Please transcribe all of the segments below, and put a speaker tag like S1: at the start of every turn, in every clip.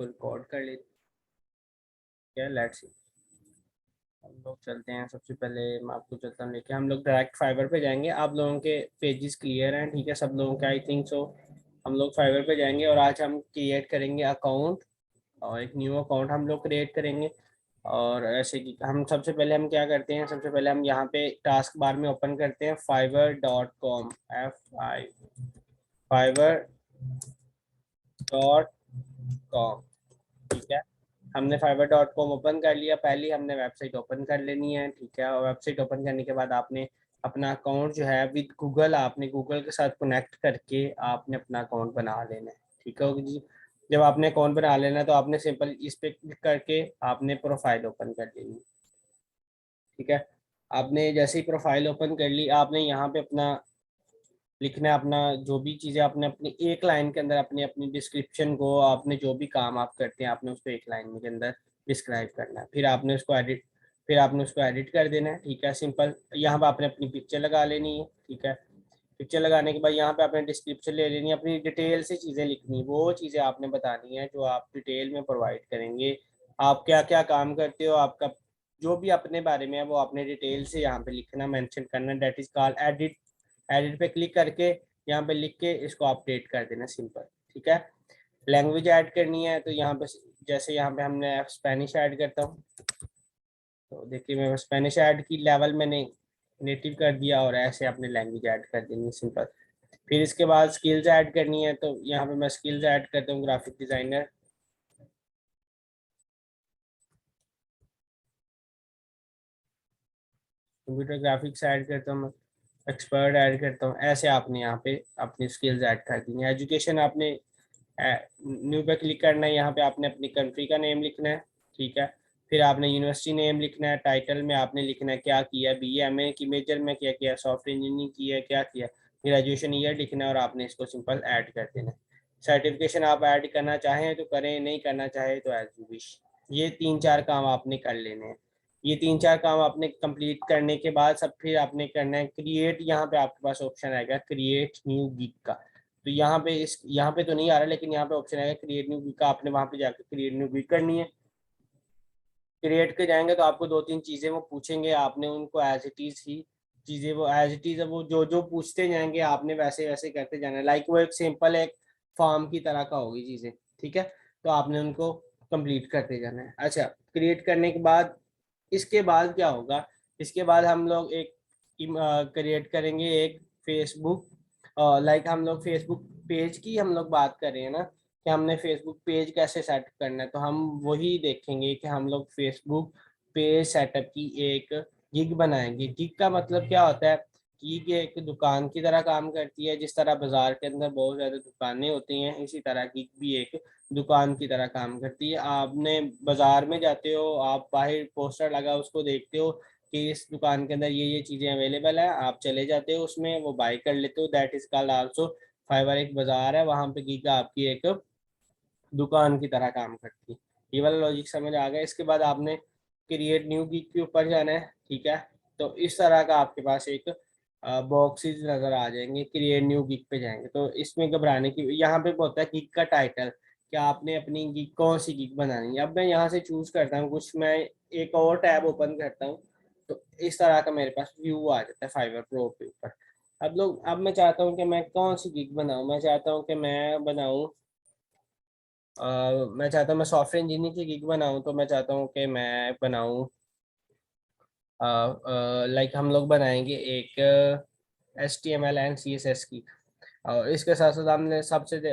S1: इसको रिकॉर्ड कर लेते हैं। लेट्स सी, हम लोग चलते हैं। सबसे पहले मैं आपको चलता हूँ लेके, हम लोग डायरेक्ट फाइवर पे जाएंगे। आप लोगों के पेजेस क्लियर हैं, ठीक है, सब लोगों के, आई थिंक सो। हम लोग फाइवर पे जाएंगे और आज हम क्रिएट करेंगे अकाउंट, और एक न्यू अकाउंट हम लोग क्रिएट करेंगे। और ऐसे कि हम सबसे पहले हम क्या करते हैं, सबसे पहले हम यहाँ पे टास्क बार में ओपन करते हैं fiverr.com, fiverr.com, ठीक है। हमने fiverr.com ओपन कर लिया। पहले हमने वेबसाइट ओपन कर लेनी है, ठीक है। और वेबसाइट ओपन करने के बाद आपने अपना अकाउंट जो है विद गूगल, आपने गूगल के साथ कनेक्ट करके आपने अपना अकाउंट बना लेना है, ठीक है जी। जब आपने अकाउंट बना लेना है तो आपने सिंपल इस पे क्लिक करके आपने प्रोफाइल ओपन कर लेनी है, ठीक है। आपने जैसे ही प्रोफाइल ओपन कर ली, आपने यहाँ पे अपना लिखना है, अपना जो भी चीज़ें आपने अपनी एक लाइन के अंदर अपनी अपनी डिस्क्रिप्शन को, आपने जो भी काम आप करते हैं आपने उसको एक लाइन के अंदर डिस्क्राइब करना है। फिर आपने उसको एडिट कर देना है, ठीक है, सिंपल। यहाँ पे आपने अपनी पिक्चर लगा लेनी है, ठीक है। पिक्चर लगाने के बाद यहाँ पे आपने डिस्क्रिप्शन ले लेनी है, अपनी डिटेल से चीज़ें लिखनी है, वो चीज़ें आपने बतानी है जो आप डिटेल में प्रोवाइड करेंगे। आप क्या क्या काम करते हो, आपका जो भी अपने बारे में है वो आपने डिटेल से यहाँ पे लिखना, मेंशन करना। That is called edit. Edit पे क्लिक करके यहाँ पे लिख के इसको अपडेट कर देना, सिंपल, ठीक है। लैंग्वेज ऐड करनी है तो यहाँ पे, जैसे यहाँ पे हमने स्पेनिश ऐड करता हूँ, तो देखिए मैं स्पेनिश ऐड की लेवल मैंने नेटिव कर दिया, और ऐसे अपने लैंग्वेज ऐड कर देनी है, सिंपल। फिर इसके बाद स्किल्स ऐड करनी है, तो यहाँ पे मैं स्किल्स ऐड करता हूँ graphic designer, computer graphics add करता हूँ, एक्सपर्ट ऐड करता हूँ। ऐसे आपने यहाँ पे अपनी स्किल्स ऐड कर दी है। एजुकेशन आपने न्यू पे क्लिक करना है, यहाँ पे आपने अपनी कंट्री का नेम लिखना है, ठीक है। फिर आपने यूनिवर्सिटी नेम लिखना है, टाइटल में आपने लिखना है क्या किया, BA MA की मेजर में क्या किया, सॉफ्टवेयर इंजीनियरिंग की है क्या किया, ग्रेजुएशन ईयर लिखना है, और आपने इसको सिंपल ऐड कर देना है। सर्टिफिकेशन आप ऐड करना चाहें तो करें, नहीं करना चाहे तो एज यू विश। ये 3-4 काम आपने कर लेने हैं। ये 3-4 काम आपने कंप्लीट करने के बाद सब फिर आपने करना है क्रिएट। यहाँ पे आपके पास ऑप्शन आएगा क्रिएट न्यू गिग का, तो यहाँ पे तो नहीं आ रहा, लेकिन यहाँ पे ऑप्शन आएगा क्रिएट न्यू गिग का। आपने वहाँ पे जाकर क्रिएट न्यू गिग करनी है। क्रिएट के जाएंगे तो आपको 2-3 चीज़ें वो पूछेंगे, आपने उनको एज इट इज़ ही चीज़ें, वो एज इट इज़ वो जो जो पूछते जाएंगे आपने वैसे वैसे करते जाना है। लाइक वो एक सिंपल एक फॉर्म की तरह का होगी चीज़ें, ठीक है। तो आपने उनको कंप्लीट करते जाना है। अच्छा, क्रिएट करने के बाद इसके बाद क्या होगा, इसके बाद हम लोग एक क्रिएट करेंगे एक फेसबुक, लाइक हम लोग फेसबुक पेज की हम लोग बात कर रहे हैं ना, कि हमने फेसबुक पेज कैसे सेट करना है, तो हम वही देखेंगे कि हम लोग फेसबुक पेज सेटअप की एक गिग बनाएंगे। गिग का मतलब क्या होता है, गिग एक दुकान की तरह काम करती है। जिस तरह बाजार के अंदर बहुत ज़्यादा दुकानें होती हैं, इसी तरह गिग भी एक दुकान की तरह काम करती है। आपने बाजार में जाते हो, आप बाहर पोस्टर लगा उसको देखते हो कि इस दुकान के अंदर ये चीज़ें अवेलेबल है, आप चले जाते हो उसमें, वो बाई कर लेते हो। That is called also Fiverr. एक बाजार है, वहां पे गीगा आपकी एक दुकान की तरह काम करती है। ये वाला लॉजिक समझ आ गया। इसके बाद आपने क्रिएट न्यू गीक के ऊपर जाना है, ठीक है। तो इस तरह का आपके पास एक बॉक्सेस नजर आ जाएंगे। क्रिएट न्यू गीक पे जाएंगे तो इसमें घबराने की, यहाँ पे होता है गीक का टाइटल, कि आपने अपनी गीक कौन सी गीक बनानी है। अब मैं यहाँ से चूज करता हूँ कुछ, मैं एक और टैब ओपन करता हूँ, तो इस तरह का मेरे पास व्यू आ जाता है फाइवर प्रो के ऊपर। अब मैं चाहता हूँ कि मैं कौन सी गीक बनाऊँ। मैं चाहता हूँ कि मैं बनाऊँ, मैं चाहता हूँ मैं सॉफ्टवेयर इंजीनियर की गिग बनाऊँ, तो मैं चाहता हूँ कि मैं बनाऊँ, लाइक हम लोग बनाएंगे एक HTML एंड CSS की। और इसके साथ साथ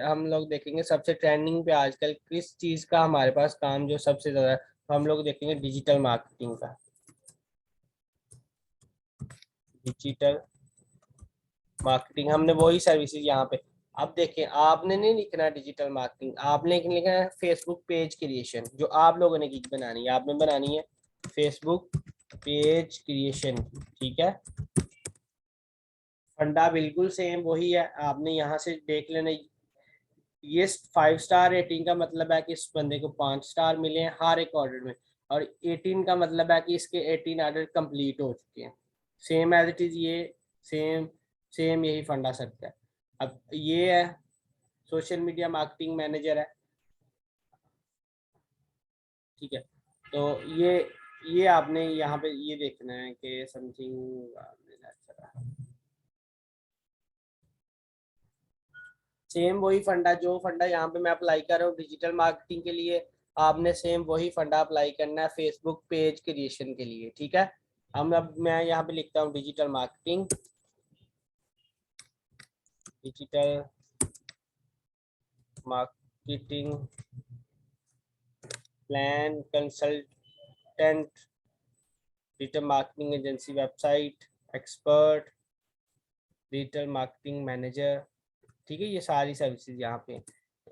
S1: हम लोग देखेंगे सबसे ट्रेंडिंग पे आजकल किस चीज़ का हमारे पास काम जो सबसे ज़्यादा है, तो हम लोग देखेंगे डिजिटल मार्केटिंग का। डिजिटल मार्केटिंग, हमने वही सर्विसेज यहाँ पे। अब देखें, आपने नहीं लिखना डिजिटल मार्केटिंग, आपने लिखना है फेसबुक पेज क्रिएशन। जो आप लोगों ने गिग बनानी है, आपने बनानी है फेसबुक पेज क्रिएशन, ठीक है। फंडा बिल्कुल सेम वही है, आपने यहाँ से देख लेना। ये 5 स्टार रेटिंग का मतलब है कि इस बंदे को 5 स्टार मिले हैं हर एक ऑर्डर में, और 18 का मतलब है कि इसके 18 ऑर्डर कंप्लीट हो चुके हैं। सेम एज इट इज ये, सेम सेम यही फंडा सकता है। अब ये है सोशल मीडिया मार्केटिंग मैनेजर है, ठीक है। तो ये आपने यहाँ पे ये देखना है कि समथिंग सेम वही फंडा, जो फंडा यहाँ पे मैं अप्लाई कर रहा हूँ डिजिटल मार्केटिंग के लिए, आपने सेम वही फंडा अप्लाई करना है फेसबुक पेज क्रिएशन के लिए। ठीक है, हम अब मैं यहाँ पे लिखता हूँ digital marketing, digital marketing plan consultant, digital marketing agency website expert, digital marketing manager. ठीक है, ये सारी सर्विसेज यहाँ पे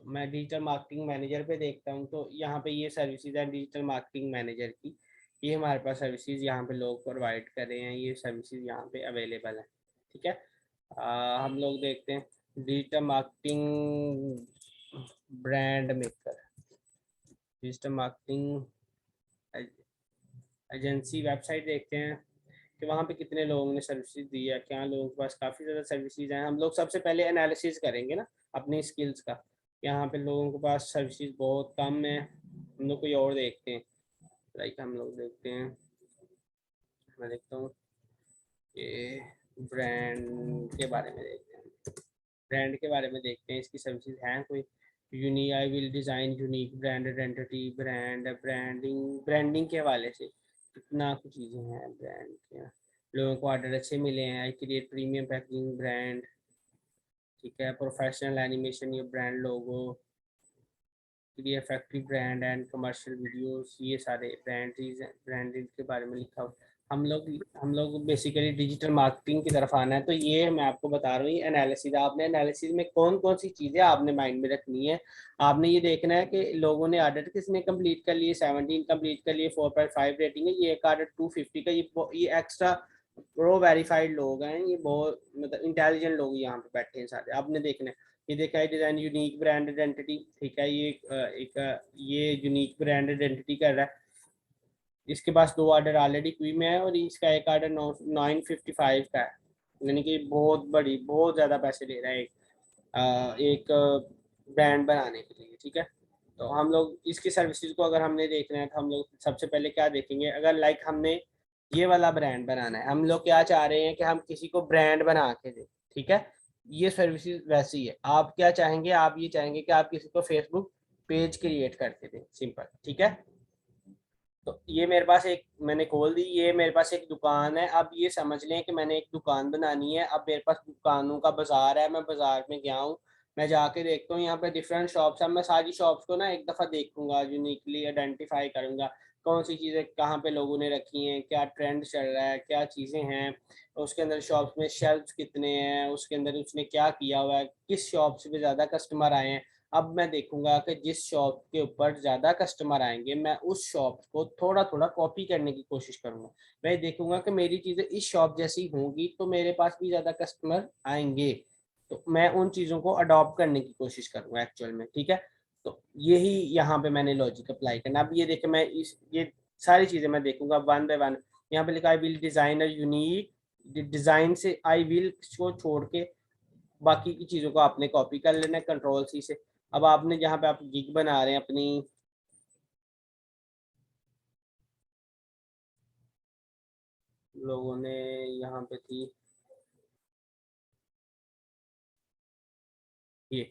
S1: मैं डिजिटल मार्केटिंग मैनेजर पे देखता हूँ, तो यहाँ पे ये सर्विसेज है डिजिटल मार्केटिंग मैनेजर की। ये हमारे पास सर्विसेज यहाँ पे लोग प्रोवाइड कर रहे हैं, ये सर्विसेज यहाँ पे अवेलेबल है। ठीक है, हम लोग देखते हैं digital marketing brand maker, digital marketing agency website देखते हैं कि वहाँ पे कितने लोगों ने सर्विसेज दी है, क्या लोगों के पास काफ़ी ज़्यादा सर्विसेज हैं। हम लोग सबसे पहले एनालिसिस करेंगे ना अपनी स्किल्स का, यहाँ पे लोगों के पास सर्विसेज बहुत कम है, हम लोग कोई और देखते हैं। लाइक हम लोग देखते हैं, मैं देखता हूँ कि ब्रांड के बारे में देखते हैं, ब्रांड के बारे में देखते हैं इसकी सर्विसेज हैं कोई। यूनी I will design unique brand identity, branding के हवाले से कितना कुछ चीज़ें हैं ब्रांड के। लोगों को ऑर्डर अच्छे मिले हैं, I create premium packaging brand. ठीक है, प्रोफेशनल एनिमेशन, ये brand logo, create factory brand and commercial videos, ये सारे ब्रांड के बारे में लिखा हुआ। हम लोग बेसिकली डिजिटल मार्केटिंग की तरफ आना है, तो ये मैं आपको बता रहा हूँ, ये एनालिसिस, आपने एनालिसिस में कौन कौन सी चीज़ें आपने माइंड में रखनी है। आपने ये देखना है कि लोगों ने ऑर्डर किसने कंप्लीट कर लिए, 17 कंप्लीट कर लिए, 4.5 रेटिंग है, ये एक ऑर्डर 250 का, ये एक्स्ट्रा प्रो वेरीफाइड लोग हैं, ये बहुत मतलब इंटेलिजेंट लोग यहाँ पे बैठे हैं सारे, आपने देखना है। ये देखा है डिजाइन यूनिक ब्रांड आइडेंटिटी। ठीक है, ये यूनिक ब्रांड आइडेंटिटी कर रहा है, इसके पास 2 ऑर्डर ऑलरेडी क्यू में है और इसका एक ऑर्डर 955 का है, यानी कि बहुत बड़ी बहुत ज़्यादा पैसे ले रहा है एक ब्रांड बनाने के लिए। ठीक है, तो हम लोग इसकी सर्विसेज को अगर हमने देखना है तो हम लोग सबसे पहले क्या देखेंगे, अगर लाइक हमने ये वाला ब्रांड बनाना है, हम लोग क्या चाह रहे हैं कि हम किसी को ब्रांड बना के दें। ठीक है, ये सर्विसेज वैसी है, आप क्या चाहेंगे, आप ये चाहेंगे कि आप किसी को फेसबुक पेज क्रिएट करके दें, सिंपल। ठीक है, तो ये मेरे पास एक मैंने खोल दी, ये मेरे पास एक दुकान है, अब ये समझ लें कि मैंने एक दुकान बनानी है। अब मेरे पास दुकानों का बाजार है, मैं बाजार में गया हूँ, मैं जाके देखता हूँ यहाँ पे डिफरेंट शॉप्स हैं, मैं सारी शॉप्स को ना एक दफ़ा देखूंगा, यूनिकली आइडेंटिफाई करूंगा कौन सी चीज़ें कहाँ पे लोगों ने रखी हैं, क्या ट्रेंड चल रहा है, क्या चीज़ें हैं उसके अंदर, शॉप्स में शेल्फ्स कितने हैं, उसके अंदर उसने क्या किया हुआ है, किस शॉप से ज़्यादा कस्टमर आए हैं। अब मैं देखूंगा कि जिस शॉप के ऊपर ज़्यादा कस्टमर आएंगे, मैं उस शॉप को थोड़ा थोड़ा कॉपी करने की कोशिश करूंगा। मैं देखूंगा कि मेरी चीज़ें इस शॉप जैसी होंगी तो मेरे पास भी ज़्यादा कस्टमर आएंगे, तो मैं उन चीज़ों को अडॉप्ट करने की कोशिश करूंगा एक्चुअल में। ठीक है, तो यही यहाँ पे मैंने लॉजिक अप्लाई करना। अब ये देखें, मैं ये सारी चीज़ें मैं देखूंगा वन बाय वन। यहाँ पे लिखा आई will design a unique, design से आई विल को छोड़ के बाकी की चीज़ों को आपने कॉपी कर लेना है कंट्रोल सी से। अब आपने जहाँ पे आप गिग बना रहे हैं अपनी, लोगों ने यहाँ पे थी ये,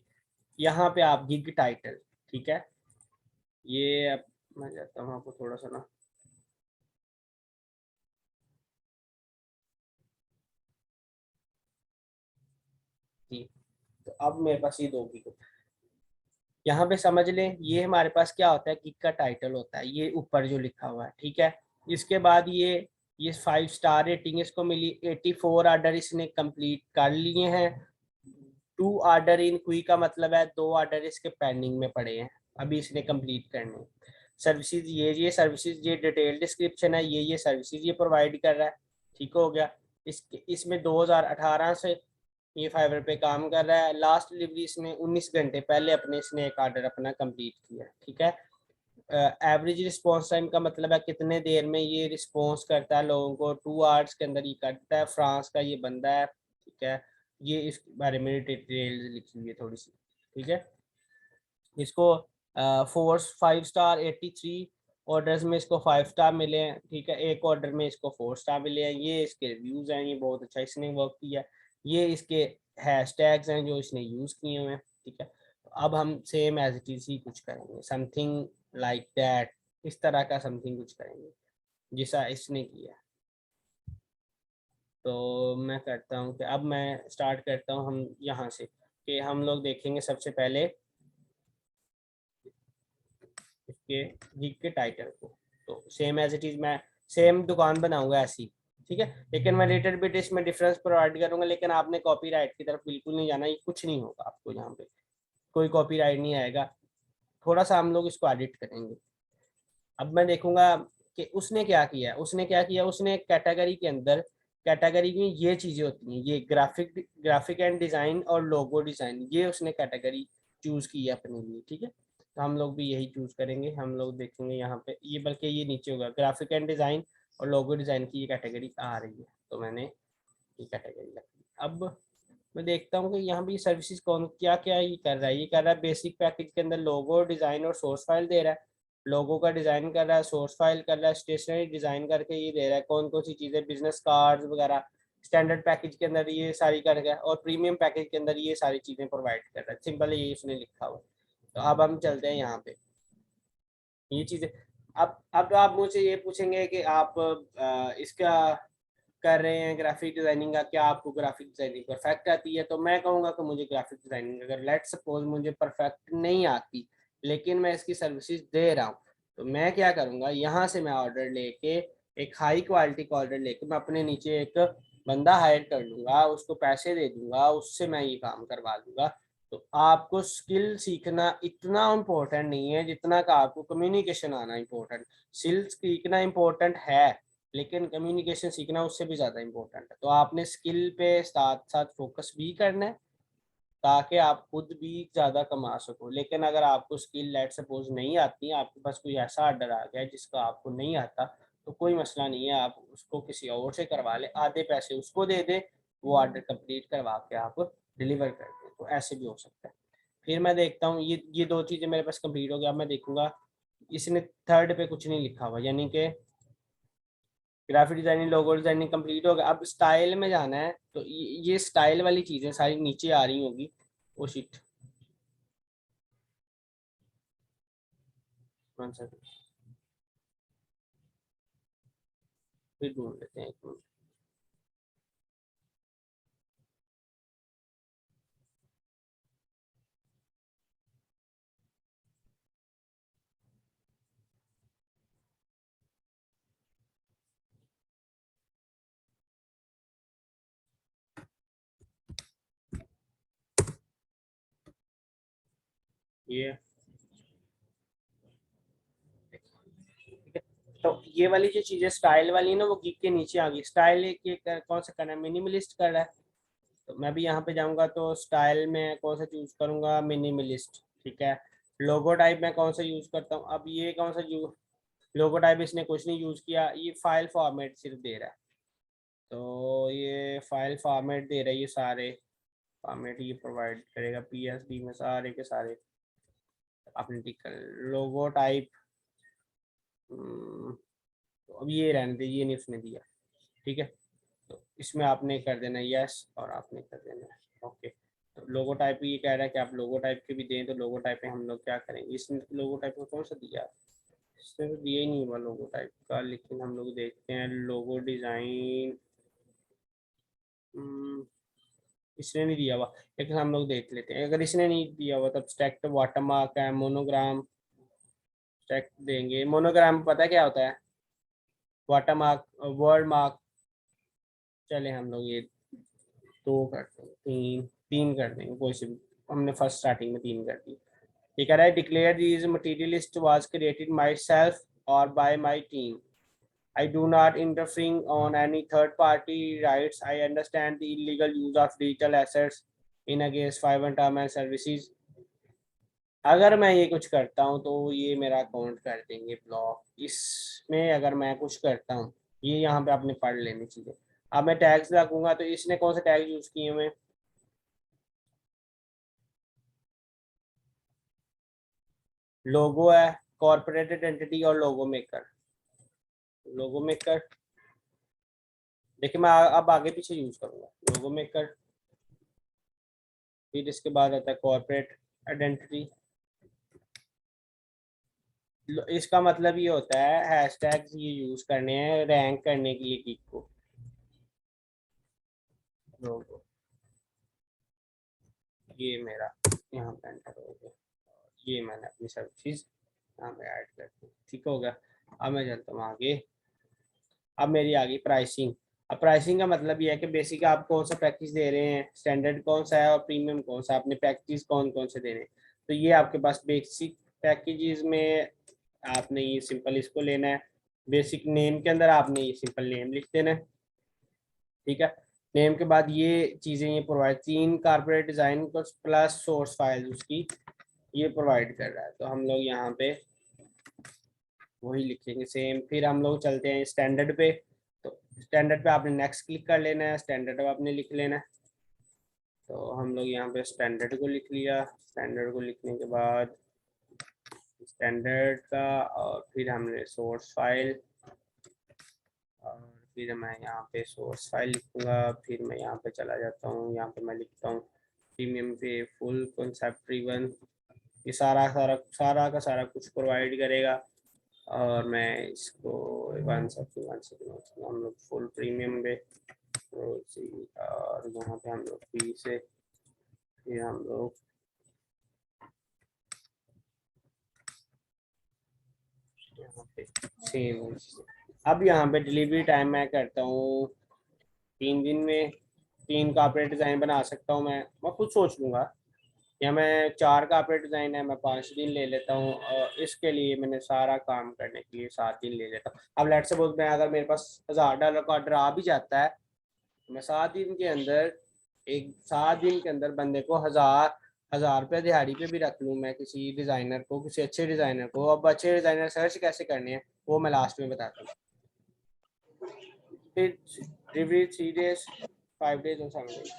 S1: यहाँ पे आप गिग टाइटल। ठीक है, ये अब मैं जाता हूँ आपको थोड़ा सा ना, ठीक। तो अब मेरे पास ये 2 गिग, यहाँ पे समझ लें ये हमारे पास क्या होता है, गिग का टाइटल होता है ये ऊपर जो लिखा हुआ है। ठीक है, इसके बाद ये 5 स्टार रेटिंग इसको मिली, 84 ऑर्डर इसने कंप्लीट कर लिए हैं। 2 ऑर्डर इन क्वी का मतलब है 2 ऑर्डर इसके पेंडिंग में पड़े हैं, अभी इसने कंप्लीट करने हैं। सर्विसेज ये सर्विसेज, ये डिटेल डिस्क्रिप्शन है, ये सर्विसेज ये प्रोवाइड कर रहा है। ठीक हो गया, इसमें 2018 से ये फाइवर पे काम कर रहा है, लास्ट डिलीवरी इसने 19 घंटे पहले अपने इसने एक ऑर्डर अपना कंप्लीट किया। ठीक है, एवरेज रिस्पॉन्स टाइम का मतलब है कितने देर में ये रिस्पॉन्स करता है लोगों को, 2 आवर्स के अंदर ये करता है, फ्रांस का ये बंदा है। ठीक है, ये इस बारे में डिटेल लिखी हुई है थोड़ी सी। ठीक है, इसको 4 5 स्टार 83 ऑर्डर्स में इसको 5 स्टार मिले हैं, ठीक है, एक ऑर्डर में इसको 4 स्टार मिले हैं, ये इसके रिव्यूज हैं, ये बहुत अच्छा इसने वर्क किया, ये इसके हैशटैग्स हैं जो इसने यूज किए हुए हैं, ठीक है। तो अब हम सेम एज इट इज ही कुछ करेंगे, समथिंग लाइक दैट, इस तरह का समथिंग कुछ करेंगे जैसा इसने किया। तो मैं करता हूँ कि अब मैं स्टार्ट करता हूँ हम यहाँ से, कि हम लोग देखेंगे सबसे पहले इसके गिग के टाइटल को। तो सेम एज इट इज मैं सेम दुकान बनाऊंगा ऐसी, ठीक है, लेकिन मैं लिटिल बिट इसमें डिफरेंस प्रोवाइड करूंगा, लेकिन आपने कॉपीराइट की तरफ बिल्कुल नहीं जाना, ये कुछ नहीं होगा आपको, यहाँ पे कोई कॉपीराइट नहीं आएगा, थोड़ा सा हम लोग इसको एडिट करेंगे। अब मैं देखूंगा कि उसने क्या किया, उसने कैटेगरी के अंदर, कैटेगरी में ये चीजें होती हैं, ये ग्राफिक एंड डिजाइन और लोगो डिजाइन, ये उसने कैटेगरी चूज की है अपने लिए, ठीक है। तो हम लोग भी यही चूज करेंगे, हम लोग देखेंगे यहाँ पे ये, बल्कि ये नीचे होगा ग्राफिक एंड डिजाइन और लोगो डिजाइन की ये कैटेगरी आ रही है, तो मैंने ये कैटेगरी रखी। अब मैं देखता हूँ कि यहाँ भी सर्विसेज कौन क्या क्या ये कर रहा है, ये कर रहा है बेसिक पैकेज के अंदर लोगो डिजाइन और सोर्स फाइल दे रहा है, लोगो का डिजाइन कर रहा है, सोर्स फाइल कर रहा है, स्टेशनरी डिजाइन करके ये दे रहा है, कौन कौन सी चीजें, बिजनेस कार्ड्स वगैरह स्टैंडर्ड पैकेज के अंदर ये सारी कर रहा है, और प्रीमियम पैकेज के अंदर ये सारी चीजें प्रोवाइड कर रहा है, सिंपल ये उसने लिखा हुआ। तो अब हम चलते हैं यहाँ पे ये चीजें। अब आप मुझे ये पूछेंगे कि आप इसका कर रहे हैं ग्राफिक डिजाइनिंग का, क्या आपको ग्राफिक डिजाइनिंग परफेक्ट आती है? तो मैं कहूँगा कि मुझे ग्राफिक डिजाइनिंग अगर लेट सपोज मुझे परफेक्ट नहीं आती, लेकिन मैं इसकी सर्विसेज दे रहा हूँ, तो मैं क्या करूँगा, यहाँ से मैं ऑर्डर लेके एक हाई क्वालिटी का ऑर्डर लेके मैं अपने नीचे एक बंदा हायर कर लूँगा, उसको पैसे दे दूंगा, उससे मैं ये काम करवा दूंगा। तो आपको स्किल सीखना इतना इम्पोर्टेंट नहीं है जितना का आपको कम्युनिकेशन आना इम्पोर्टेंट। स्किल सीखना इम्पोर्टेंट है, लेकिन कम्युनिकेशन सीखना उससे भी ज़्यादा इम्पोर्टेंट है। तो आपने स्किल पे साथ साथ फोकस भी करना है ताकि आप खुद भी ज़्यादा कमा सको। लेकिन अगर आपको स्किल लेट सपोज नहीं आती, आपके पास कोई ऐसा ऑर्डर आ गया जिसका आपको नहीं आता, तो कोई मसला नहीं है, आप उसको किसी और से करवा लें, आधे पैसे उसको दे दें, वो ऑर्डर कंप्लीट करवा के आप डिलीवर कर दें, तो ऐसे भी हो सकता है। फिर मैं देखता हूँ ये दो चीज़ें मेरे पास कंप्लीट हो गया। अब मैं देखूंगा इसने थर्ड पे कुछ नहीं लिखा हुआ, यानी कि graphic designing logo designing complete हो गया। अब स्टाइल में जाना है, तो ये स्टाइल वाली चीजें सारी नीचे आ रही होगी। वो शीट कौन सा, फिर ढूंढ लेते हैं एक मिनट। ये ठीक है। तो ये वाली जो चीजें स्टाइल वाली है ना, वो गिग के नीचे आ गई। स्टाइल ये कौन सा करना है, मिनिमलिस्ट कर रहा है, तो मैं भी यहाँ पे जाऊंगा, तो स्टाइल में कौन सा चूज करूंगा, मिनिमलिस्ट, ठीक है। लोगो टाइप में कौन सा यूज करता हूँ, अब ये कौन सा लोगो टाइप इसने कुछ नहीं यूज किया, ये फाइल फॉर्मेट सिर्फ दे रहा है। तो ये फाइल फॉर्मेट दे रही है, सारे फॉर्मेट ये प्रोवाइड करेगा, पीएसडी में सारे के सारे आपने टिक कर। लोगो टाइप तो अब ये रहने दे, ये नहीं उसने दिया, ठीक है। तो इसमें आपने कर देना यस, और आपने कर देना ओके। तो लोगो टाइप ये कह रहा है कि आप लोगो टाइप के भी दें, तो लोगो टाइप में हम लोग क्या करेंगे, इसने लोगो टाइप में कौन सा दिया, इसने तो दिया ही नहीं हुआ लोगो टाइप का। लेकिन हम लोग देखते हैं लोगो डिज़ाइन, इसने नहीं दिया हुआ, लेकिन हम लोग देख लेते हैं। अगर इसने नहीं दिया हुआ तब स्टैक्ड वाटरमार्क है, मोनोग्राम स्टैक देंगे। मोनोग्राम पता है क्या होता है, वाटरमार्क, वर्ड मार्क। चले हम लोग ये दो करते हैं, तीन तीन कर देंगे, कोई से भी। हमने फर्स्ट स्टार्टिंग में तीन कर दी। ये कह रहा है declare this materialist was created myself और by my team. I do not interfering on any third party rights. I understand the illegal use of digital assets in against 5 term and services. अगर मैं ये कुछ करता हूँ तो ये मेरा अकाउंट कर देंगे ब्लॉक। इसमें अगर मैं कुछ करता हूँ, ये यहाँ पे आपने पढ़ लेनी चाहिए। अब मैं टैग्स लगूंगा, तो इसने कौन सा टैग यूज किए हुए, लोगो है, कॉर्पोरेट आइडेंटिटी और लोगो मेकर। लोगो मेकर देखिए मैं अब आगे पीछे यूज करूंगा लोगो मेकर। फिर इसके बाद आता है कॉर्पोरेट आइडेंटिटी। इसका मतलब ये होता है हैशटैग्स ये यूज करने हैं रैंक करने के लिए गिग को। लोगो ये मेरा यहाँ पे एंटर हो गया, ये मैंने अपनी सब चीज यहाँ पे ऐड कर दी, ठीक हो गया। अब मैं चलता हूँ आगे। अब मेरी आ गई प्राइसिंग। अब प्राइसिंग का मतलब ये है कि बेसिक आप कौन सा पैकेज दे रहे हैं, स्टैंडर्ड कौन सा है और प्रीमियम कौन सा, आपने पैकेजेस कौन कौन से दे रहे हैं। तो ये आपके पास बेसिक पैकेजेस में आपने ये सिंपल इसको लेना है। बेसिक नेम के अंदर आपने ये सिंपल नेम लिख देना है, ठीक है। नेम के बाद ये चीज़ें ये प्रोवाइड 3 कारपोरेट डिज़ाइन को प्लस सोर्स फाइल उसकी ये प्रोवाइड कर रहा है। तो हम लोग यहाँ पे वही लिखेंगे सेम। फिर हम लोग चलते हैं स्टैंडर्ड पे। तो स्टैंडर्ड पे आपने नेक्स्ट क्लिक कर लेना है, स्टैंडर्ड आपने लिख लेना है। तो हम लोग यहाँ पे स्टैंडर्ड को लिख लिया। स्टैंडर्ड को लिखने के बाद स्टैंडर्ड का और फिर हमने सोर्स फाइल और फिर मैं यहाँ पे सोर्स फाइल लिखूँगा। फिर मैं यहाँ पे चला जाता हूँ, यहाँ पे मैं लिखता हूँ प्रीमियम पे फुल कॉन्सेप्ट रिवन। ये सारा सारा सारा का सारा कुछ प्रोवाइड करेगा। और मैं इसको 1 सेकंड हम लोग फुल प्रीमियम पे और यहाँ पे हम लोग पी से फिर हम लोग यहाँ पे सेम। अब यहाँ पे डिलीवरी टाइम मैं करता हूँ 3 दिन में 3 कॉर्पोरेट डिज़ाइन बना सकता हूँ। मैं खुद सोच लूँगा, या मैं 4 कॉर्पोरेट डिज़ाइन है मैं 5 दिन ले लेता हूँ। और इसके लिए मैंने सारा काम करने के लिए 7 दिन ले लेता हूँ। अब लेट से बोलते हैं अगर मेरे पास $1000 का ऑर्डर आ भी जाता है तो मैं 7 दिन के अंदर 7 दिन के अंदर बंदे को 1000 रुपये दिहाड़ी पे भी रख लूँ मैं किसी डिज़ाइनर को, किसी अच्छे डिज़ाइनर को। अब अच्छे डिज़ाइनर सर्च कैसे करने हैं वो मैं लास्ट में बताता हूँ। फिर डिलीवरी 3 डेज 5 डेज और 7 डेज।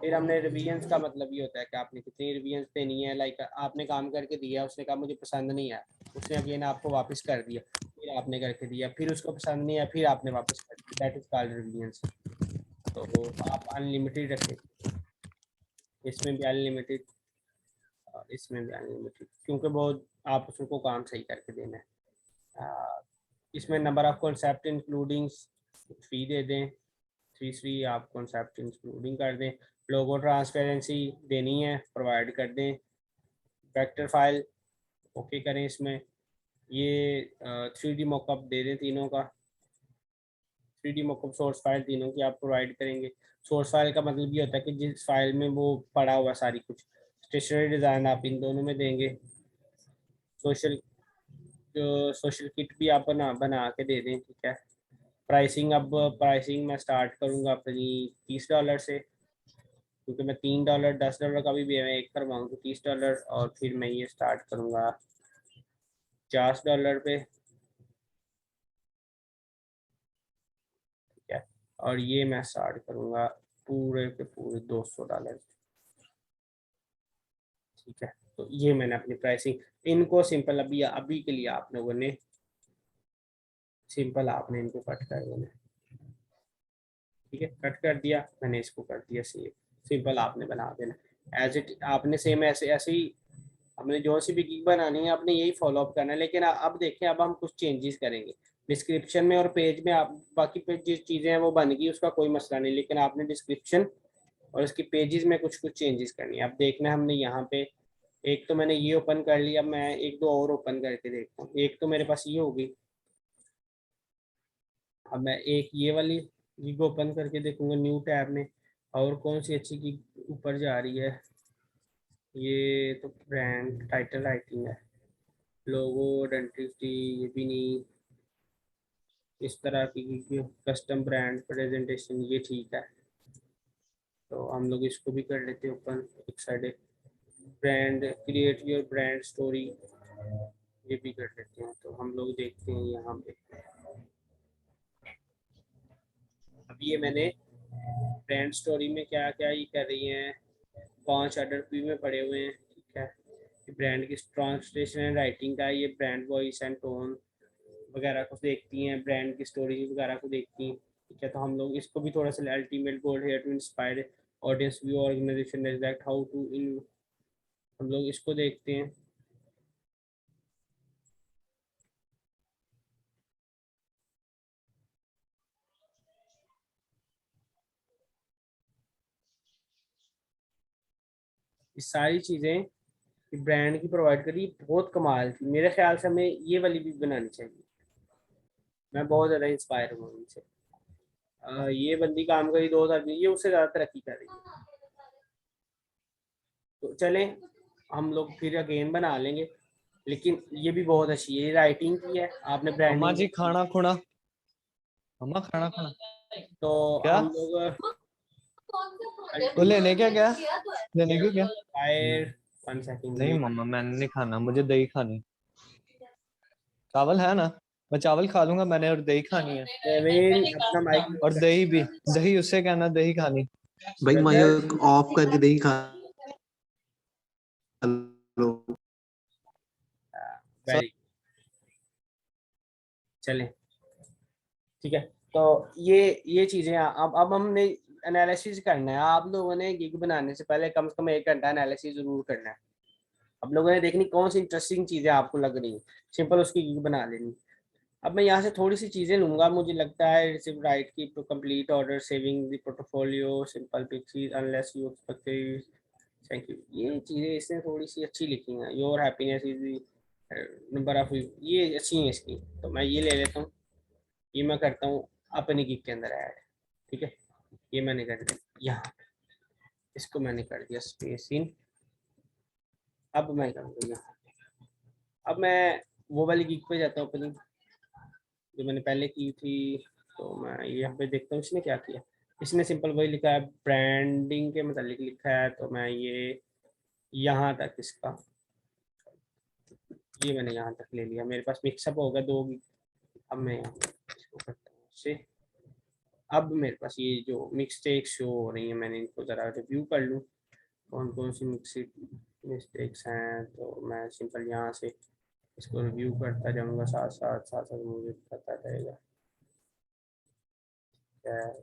S1: फिर हमने रिवीजन्स का मतलब ये होता है कि आपने कितनी रिवीजन्स देनी है। लाइक आपने काम करके दिया, उसने कहा मुझे पसंद नहीं आया, उसने अगेन आपको वापस कर दिया, फिर आपने करके दिया, फिर उसको पसंद नहीं आया, फिर आपने वापस कर दिया, दैट इज कॉल्ड रिवीजन्स। तो आप अनलिमिटेड रखें, इसमें भी अनलिमिटेड और इसमें भी अनलिमिटेड, क्योंकि बहुत आप उसको काम सही करके देना है। इसमें नंबर ऑफ कॉन्सेप्ट इंक्लूडिंग फी दे दें, 3 आप कॉन्सेप्ट इंक्लूडिंग कर दें। लोगो ट्रांसपेरेंसी देनी है, प्रोवाइड कर दें। वेक्टर फाइल ओके करें इसमें। ये 3D मॉकअप दे दें तीनों का। 3D मॉकअप सोर्स फाइल तीनों की आप प्रोवाइड करेंगे। सोर्स फाइल का मतलब ये होता है कि जिस फाइल में वो पड़ा हुआ सारी कुछ स्टेशनरी डिज़ाइन आप इन दोनों में देंगे। सोशल सोशल किट भी आप बना के दे दें, ठीक है। प्राइसिंग, अब प्राइसिंग मैं स्टार्ट करूँगा अपनी $30 से, क्योंकि मैं $3 $10 का भी मैं एक करवाऊँ तो $30 और फिर मैं ये स्टार्ट करूँगा $50 पे, ठीक है। और ये मैं स्टार्ट करूँगा पूरे के पूरे $200, ठीक है। तो ये मैंने अपनी प्राइसिंग इनको सिंपल अभी अभी के लिए आप लोगों ने सिंपल आपने इनको कट कर देना, ठीक है। कट कर दिया मैंने, इसको कर दिया सेव। सिंपल आपने बना देना एज इट, आपने सेम ऐसे ऐसे ही हमने जो सी भी गिग बनानी है आपने यही फॉलो अप करना है। लेकिन अब देखें, अब हम कुछ चेंजेस करेंगे डिस्क्रिप्शन में और पेज में। आप बाकी पे जिस चीज़ें हैं वो बन गई, उसका कोई मसला नहीं, लेकिन आपने डिस्क्रिप्शन और इसकी पेजेस में कुछ कुछ चेंजेस करनी है। अब देखना हमने यहाँ पे एक तो मैंने ये ओपन कर लिया, मैं एक दो और ओपन करके देखता हूँ। एक तो मेरे पास ये होगी, अब मैं एक ये वाली गिग ओपन करके देखूंगा न्यू टैब में। और कौन सी अच्छी गिग ऊपर जा रही है, ये तो ब्रांड टाइटल राइटिंग है, लोगो आइडेंटिटी ये भी नहीं। इस तरह की कस्टम ब्रांड प्रेजेंटेशन ये ठीक है, तो हम लोग इसको भी कर लेते हैं ओपन। एक side brand create your brand story ये भी कर लेते हैं। तो हम लोग देखते हैं यहाँ पे, अब ये मैंने ब्रांड स्टोरी में क्या क्या ये कर रही हैं, 5 ऑर्डर क्यू में पड़े हुए हैं, ठीक है। ब्रांड की ट्रांसलेशन एंड राइटिंग का, ये ब्रांड वॉइस एंड टोन वगैरह को देखती हैं, ब्रांड की स्टोरी वगैरह को देखती हैं। ठीक है, तो हम लोग इसको भी थोड़ा सा अल्टीमेट गोल है to inspire audience view organization exact how to in, हम लोग इसको देखते हैं। ये सारी चीज़ें ब्रांड की प्रोवाइड करी, बहुत कमाल थी। मेरे ख्याल से हमें ये वाली भी बनानी चाहिए। मैं बहुत ज़्यादा इंस्पायर हूँ इनसे। ये बंदी काम करी 2 साल में, ये उससे ज़्यादा तरक्की कर रही है। तो चलें हम लोग फिर अगेन बना लेंगे, लेकिन ये भी बहुत अच्छी है, ये राइटिंग की है, आपने
S2: अम्मा
S1: ब्रांडिंग
S2: जी खाना खुना, अम्मा खाना खाना
S1: तो
S2: क्या
S1: हम लोग
S2: तो लेने क्या गया, लेने क्यों गया?
S1: फायर 1 सेकंड
S2: नहीं मम्मा मैंने नहीं खाना, मुझे दही खानी। चावल है ना, मैं चावल खा लूंगा मैंने, और दही खानी है।
S1: अपना माइक
S2: और दही भी, दही उससे कहना दही खानी।
S3: भाई
S1: ब्रदर
S3: माइक ऑफ करके दही खा लो।
S1: वेरी चलें ठीक है। तो ये चीज़ें अब हमने एनालिसिस करना है। आप लोगों ने गिग बनाने से पहले कम से कम 1 घंटा एनालिसिस जरूर करना है। आप लोगों ने देखनी कौन सी इंटरेस्टिंग चीज़ें आपको लग रही हैं, सिंपल उसकी गिग बना लेनी। अब मैं यहाँ से थोड़ी सी चीज़ें लूँगा, मुझे लगता है रिसीव राइट की complete order, saving the portfolio, simple pictures unless you expected, thank you. ये चीज़ें इसने थोड़ी सी अच्छी लिखी हैं। Your happiness is number of, ये अच्छी हैं इसकी, तो मैं ये ले लेता हूँ। ये मैं करता हूँ अपनी गिग के अंदर ऐड। ठीक है, ये मैंने कर दिया यहाँ, इसको मैंने कर दिया स्पेस इन। अब मैं करूँगा यहाँ, अब मैं वो वाली गिग पे जाता हूँ अपनी जो मैंने पहले की थी। तो मैं यहाँ पे देखता हूँ इसने क्या किया। इसने सिंपल वही लिखा है, ब्रांडिंग के मतलब लिखा है, तो मैं ये यहाँ तक इसका, ये मैंने यहाँ तक ले लिया। मेरे पास मिक्सअप होगा 2 गिग। अब मैं यहाँ इसको करता हूँ से, अब मेरे पास ये जो मिस्टेक्स शो हो रही हैं, मैंने इनको ज़रा रिव्यू कर लूँ कौन कौन सी मिस्टेक्स हैं। तो मैं सिंपल यहाँ से इसको रिव्यू करता जाऊँगा, साथ साथ मुझे पता रहेगा।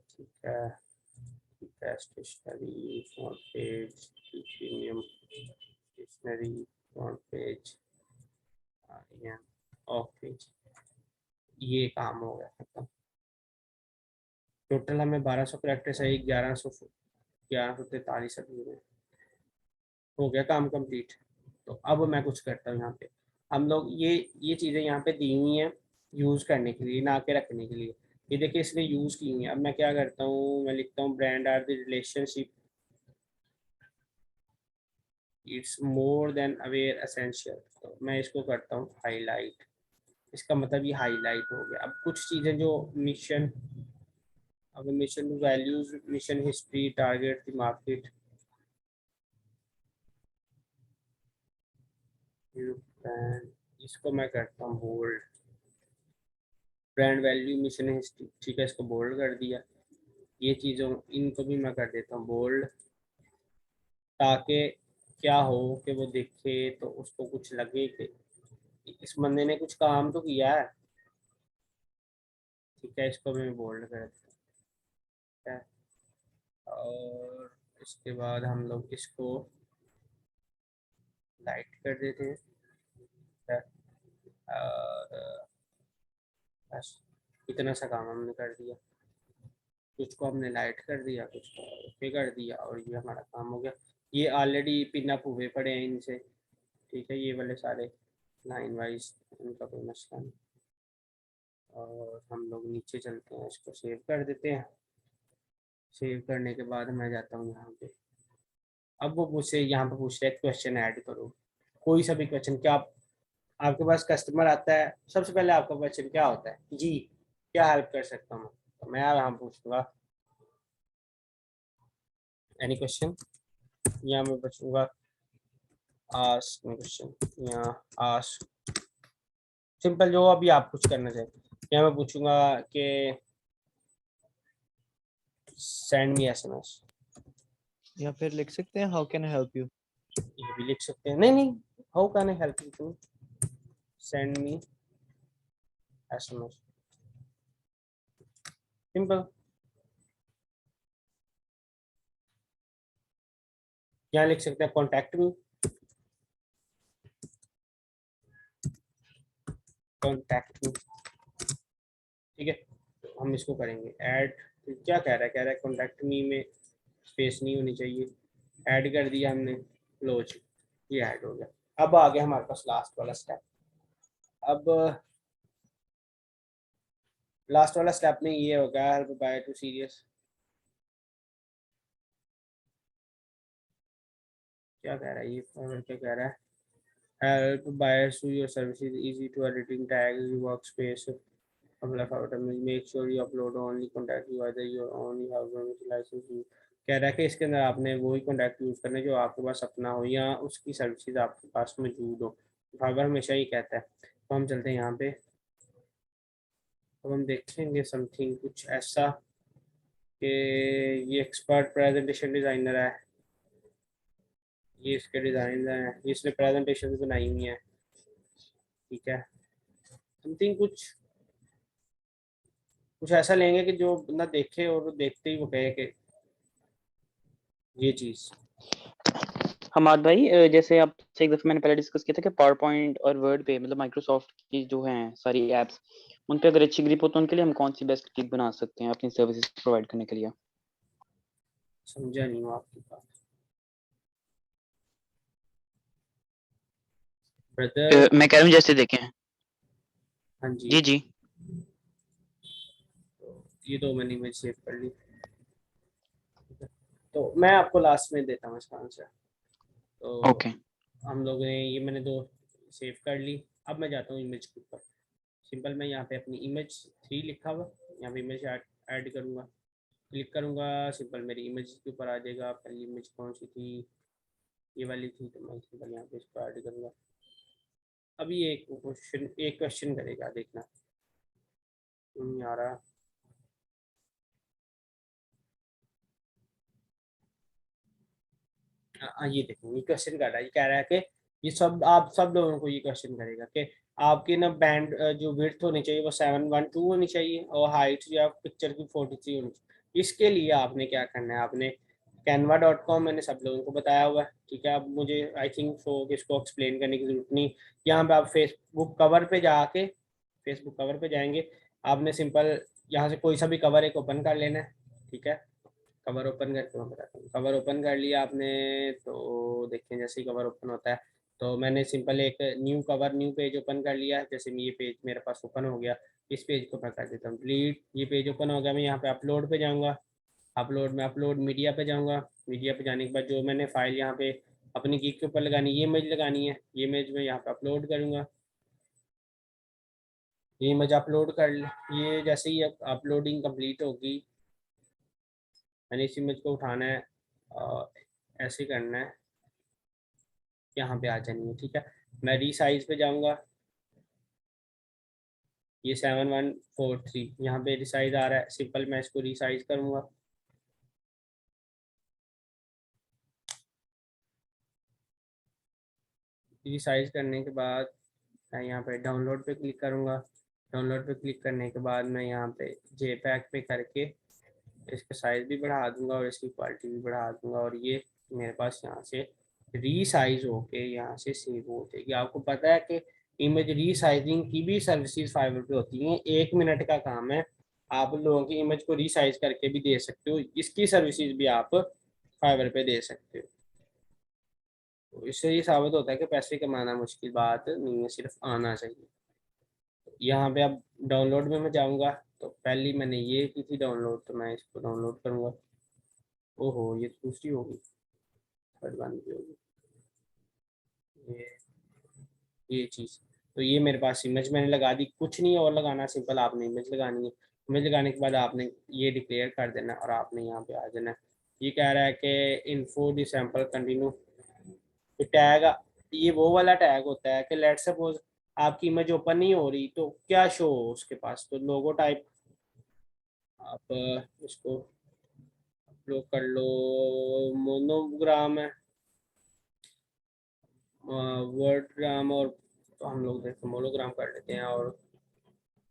S1: ठीक है ठीक है। Stationery front page, premium stationery front page, off page, ये काम हो गया खत्म। टोटल हमें 1200 करेक्टर चाहिए, 1143 अभी में हो गया काम कंप्लीट। तो अब मैं कुछ करता हूँ यहाँ पे, हम लोग ये चीज़ें यहाँ पे दी हुई हैं यूज़ करने के लिए, ना के रखने के लिए। ये देखिए इसने यूज़ की हुई है। अब मैं क्या करता हूँ, मैं लिखता हूँ brand are the relationship, it's more than aware essential. तो मैं इसको करता हूँ हाईलाइट। इसका मतलब ये हाईलाइट हो गया। अब कुछ चीज़ें जो मिशन, अब mission values, mission history, target the market, इसको मैं करता हूँ bold. Brand value, mission history, ठीक है, इसको बोल्ड कर दिया। ये चीज़ों इनको भी मैं कर देता हूँ बोल्ड, ताकि क्या हो कि वो देखे तो उसको कुछ लगे कि इस बंदे ने कुछ काम तो किया है। ठीक है, इसको मैं बोल्ड कर देता है। और इसके बाद हम लोग इसको लाइट कर देते हैं। और बस इतना सा काम हमने कर दिया। कुछ को हमने लाइट कर दिया, कुछ को ओके कर दिया, और ये हमारा काम हो गया। ये ऑलरेडी पिन अप हुए पड़े हैं इनसे। ठीक है, ये वाले सारे लाइन वाइज, उनका कोई मसला नहीं। और हम लोग नीचे चलते हैं, इसको सेव कर देते हैं। सेव करने के बाद मैं जाता हूँ यहाँ पे। अब वो मुझसे यहाँ पे पूछ रहे हैं क्वेश्चन ऐड करो, कोई सा भी क्वेश्चन। क्या आपके पास कस्टमर आता है, सबसे पहले आपका क्वेश्चन क्या होता है, जी क्या हेल्प कर सकता हूँ। तो मैं यहाँ पूछूंगा एनी क्वेश्चन, या मैं पूछूंगा आस्क क्वेश्चन, या आस्क सिंपल, जो अभी आप कुछ करना चाहें। या मैं पूछूंगा कि सेंड मी एसएमएस,
S2: या फिर लिख सकते हैं how can I help you.
S1: ये भी लिख सकते हैं। नहीं नहीं, how can I help you to send me SMS, simple. क्या लिख सकते हैं, कॉन्टैक्ट मी, कॉन्टैक्ट मी, ठीक है। तो हम इसको करेंगे ऐड। क्या कह रहा है कॉन्टैक्ट मी में स्पेस नहीं होनी चाहिए, ऐड कर दिया हमने, लो जी ये ऐड हो गया। अब आ गया हमारे पास लास्ट वाला स्टेप। अब लास्ट वाला स्टेप में ये होगा हेल्प बाय टू सीरियस, क्या कह रहा है ये, क्या कह रहा है, help buyers to your services, easy to editing tags, workspace, apply for terms, make sure you upload only contact you either your own you have license you। कह रहा है कि इसके अंदर आपने वही कॉन्टैक्ट यूज करना है जो आपके पास अपना हो या उसकी सर्विसेज आपके पास मौजूद हो। फाइबर हमेशा ही कहता है। तो हम चलते हैं यहाँ पे, अब हम देखेंगे समथिंग कुछ ऐसा कि ये एक्सपर्ट प्रेजेंटेशन डिजाइनर है, ये इसके डिजाइन हैं, ये इसने प्रेजेंटेशन बनाई हुई है, ठीक है। समथिंग कुछ कुछ ऐसा लेंगे कि जो बंदा देखे और देखते ही वो कहे कि ये चीज।
S3: हमाद भाई जैसे आपसे एक दफ़ा मैंने पहले डिस्कस किया था कि पावर पॉइंट और वर्ड पे मतलब माइक्रोसॉफ्ट की जो हैं सारी एप्स, उन पे अगर अच्छी ग्रिप हो तो उनके लिए हम कौन सी बेस्ट क्लिक बना सकते हैं अपनी सर्विसेज प्रोवाइड करने के लिए?
S1: समझा नहीं हूँ आपकी बात ब्रदर।
S3: मैं कह रहा हूँ जैसे देखें।
S1: हाँ जी,
S3: जी जी।
S1: तो ये दो मैंने इमेज सेव कर ली, तो मैं आपको लास्ट में देता हूँ इसका आंसर। तो
S3: ओके
S1: हम लोगों ने ये मैंने दो सेव कर ली। अब मैं जाता हूँ इमेज के ऊपर। सिंपल मैं यहाँ पे अपनी इमेज 3 लिखा हुआ, यहाँ पे इमेज ऐड करूँगा, क्लिक करूँगा, सिंपल मेरी इमेज के ऊपर आ जाएगा। पहली इमेज कौन सी थी, ये वाली थी, तो मैं सिंपल यहाँ पे इसको ऐड करूँगा। अभी एक क्वेश्चन करेगा, देखना नहीं आ रहा। ये देखो ये क्वेश्चन कर रहा है, ये कह रहा है कि ये सब आप सब लोगों को ये क्वेश्चन करेगा कि आपकी ना बैंड जो विड्थ होनी चाहिए वो 712 होनी चाहिए और हाइट जो है पिक्चर की 43 होनी चाहिए। इसके लिए आपने क्या करना है, आपने canva.com मैंने सब लोगों को बताया हुआ है, ठीक है। अब मुझे आई थिंक सो इसको एक्सप्लेन करने की जरूरत नहीं। यहाँ पे आप फेसबुक कवर पे जाके, फेसबुक कवर पे जाएंगे, आपने सिंपल यहाँ से कोई सा भी कवर एक ओपन कर लेना है, ठीक है। कवर ओपन करके मैं बताता हूँ। कवर ओपन कर लिया आपने, तो देखिए जैसे ही कवर ओपन होता है तो मैंने सिंपल एक न्यू पेज ओपन कर लिया। जैसे ये पेज मेरे पास ओपन हो गया, इस पेज को मैं कर देता हूँ डिलीट। ये पेज ओपन हो गया, मैं यहाँ पे अपलोड पे जाऊँगा, अपलोड मीडिया पे जाऊँगा। मीडिया पे जाने के बाद जो मैंने फाइल यहाँ पे अपनी गिग के ऊपर लगानी, ये इमेज लगानी है, ये इमेज मैं यहाँ पे अपलोड करूँगा। ये इमेज अपलोड कर, ये जैसे ही अपलोडिंग कंप्लीट होगी, मैंने इस इमेज को उठाना है और ऐसे करना है, यहाँ पे आ जानी है, ठीक है। मैं रीसाइज पे जाऊँगा, ये 7143 यहाँ पे रिसाइज आ रहा है, सिंपल मैं इसको रीसाइज करूँगा। रीसाइज करने के बाद मैं यहाँ पे डाउनलोड पे क्लिक करूँगा। डाउनलोड पे क्लिक करने के बाद मैं यहाँ पे जेपैक पे करके इसका साइज भी बढ़ा दूंगा और इसकी क्वालिटी भी बढ़ा दूंगा, और ये मेरे पास यहाँ से रीसाइज होके यहाँ से सेव हो जाएगी। आपको पता है कि इमेज रीसाइजिंग की भी सर्विसेज फाइवर पे होती हैं, 1 मिनट का काम है। आप लोगों की इमेज को रीसाइज करके भी दे सकते हो, इसकी सर्विसेज भी आप फाइवर पे दे सकते हो। तो इससे ये साबित होता है कि पैसे कमाना मुश्किल बात नहीं है, सिर्फ आना चाहिए। यहाँ पे अब डाउनलोड में मैं जाऊँगा, तो पहली मैंने ये की थी डाउनलोड, तो मैं इसको डाउनलोड करूँगा। ओहो ये तो दूसरी होगी, थर्ड वन की होगी ये ये चीज़। तो ये मेरे पास इमेज मैंने लगा दी, कुछ नहीं और लगाना, सिंपल आपने इमेज लगानी है। इमेज लगाने के बाद आपने ये डिक्लेयर कर देना और आपने यहाँ पे आ जाना। ये कह रहा है कि इन्फो दी सैम्पल कंटिन्यू, तो टैग ये वो वाला टैग होता है कि लेट सपोज आपकी इमेज ओपन नहीं हो रही तो क्या शो हो उसके पास, तो लोगो टाइप आप इसको अपलोड कर लो, मोनोग्राम है, वर्डग्राम और तो हम लोग देखते मोनोग्राम कर लेते हैं, और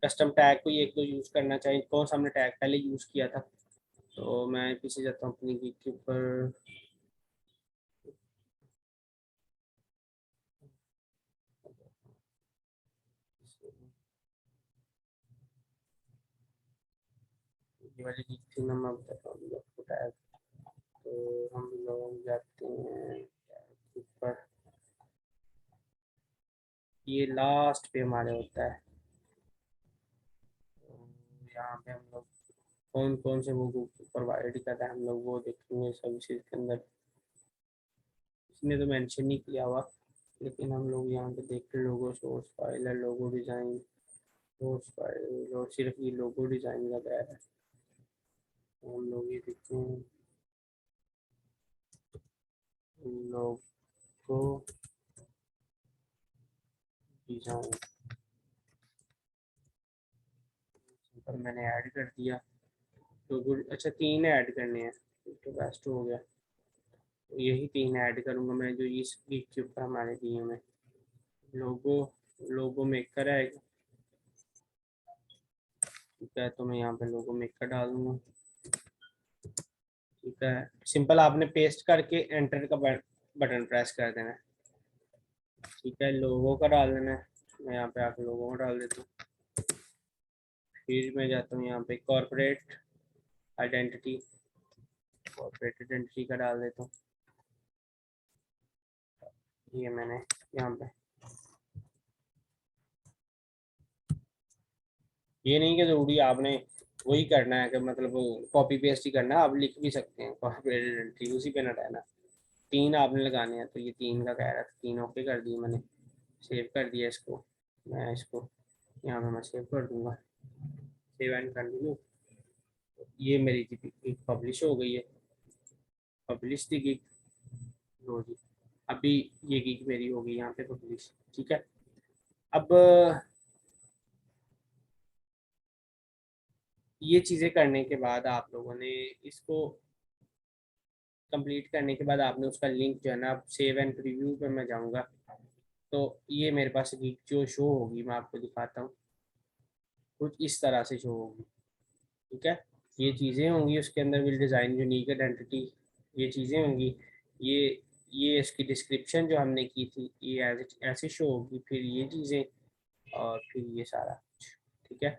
S1: कस्टम टैग कोई एक दो यूज़ करना चाहिए। कौन सा हमने टैग पहले यूज़ किया था, तो मैं पीछे जाता हूँ अपनी गिग के ऊपर। ये वाली गिग थी ना, मैं बताता हूँ आपको टैग। तो हम लोग जाते हैं टैग के ऊपर, ये लास्ट पे हमारे होता है। तो यहाँ पे हम लोग कौन कौन से वो प्रोवाइड कर रहे हैं हम लोग वो देखेंगे सर्विसेज के अंदर। इसने तो मेंशन नहीं किया हुआ, लेकिन हम लोग यहाँ पे देखते हैं लोगो सोर्स फाइल है, लोगो डिज़ाइन सोर्स फाइल, और सिर्फ ये लोगो डिज़ाइन का गया है। तो हम लोग ये देखते हैं लोगो डिज़ाइन पर मैंने ऐड कर दिया। लोगो अच्छा 3 ऐड करने हैं, तो बेस्ट हो गया। तो यही 3 ऐड करूँगा मैं जो इस वीक के ऊपर हमारे दिए में। लोगो लोगो मेकर है, ठीक है, तो मैं यहाँ पे लोगो मेकर डाल दूँगा। ठीक है, सिंपल आपने पेस्ट करके एंटर का बटन प्रेस कर देना है। ठीक है, लोगो का डाल देना है। मैं यहाँ पे आके लोगो का डाल देता हूँ। फिर मैं जाता हूँ यहाँ पे कॉर्पोरेट आइडेंटिटी, कॉर्पोरेट आइडेंटिटी का डाल देता हूँ। ये मैंने यहाँ पे, ये नहीं कि जरूरी आपने वही करना है कि मतलब कॉपी पेस्ट ही करना है, आप लिख भी सकते हैं कॉर्पोरेट आइडेंटिटी, उसी पे ना रहना। 3 आपने लगाने हैं, तो ये 3 का कह रहा था, 3 ओके कर दिए मैंने, सेव कर दिया इसको। मैं इसको यहाँ पे मैं सेव कर दूंगा, सेव एंड कंटिन्यू। ये मेरी गिग पब्लिश हो गई है, पब्लिश दी गिग। लो जी, अभी ये गिग मेरी हो गई यहाँ पे पब्लिश। ठीक है, अब ये चीज़ें करने के बाद आप लोगों ने इसको कंप्लीट करने के बाद आपने उसका लिंक जो है ना, अब सेव एंड प्रीव्यू पे मैं जाऊँगा, तो ये मेरे पास गिग जो शो होगी मैं आपको दिखाता हूँ, कुछ इस तरह से शो होगी। ठीक है, ये चीज़ें होंगी उसके अंदर, विल डिज़ाइन यूनिक आइडेंटिटी, ये चीज़ें होंगी। ये इसकी डिस्क्रिप्शन जो हमने की थी ये ऐसे शो होगी, फिर ये चीज़ें, और फिर ये सारा कुछ। ठीक है,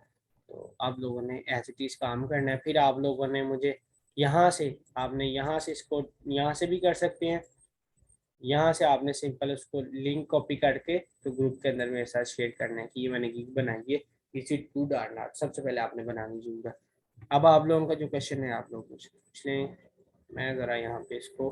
S1: तो आप लोगों ने एज इट इज़ काम करना है। फिर आप लोगों ने मुझे यहाँ से, आपने यहाँ से इसको यहाँ से भी कर सकते हैं, यहाँ से आपने सिंपल उसको लिंक कॉपी करके तो ग्रुप के अंदर मेरे साथ शेयर करना है कि ये मैंने गिग बनाई है, इसी टू डालना सबसे पहले आपने बनानी जरूर है। अब आप लोगों का जो क्वेश्चन है आप लोग पूछ लें। मैं ज़रा यहाँ पे इसको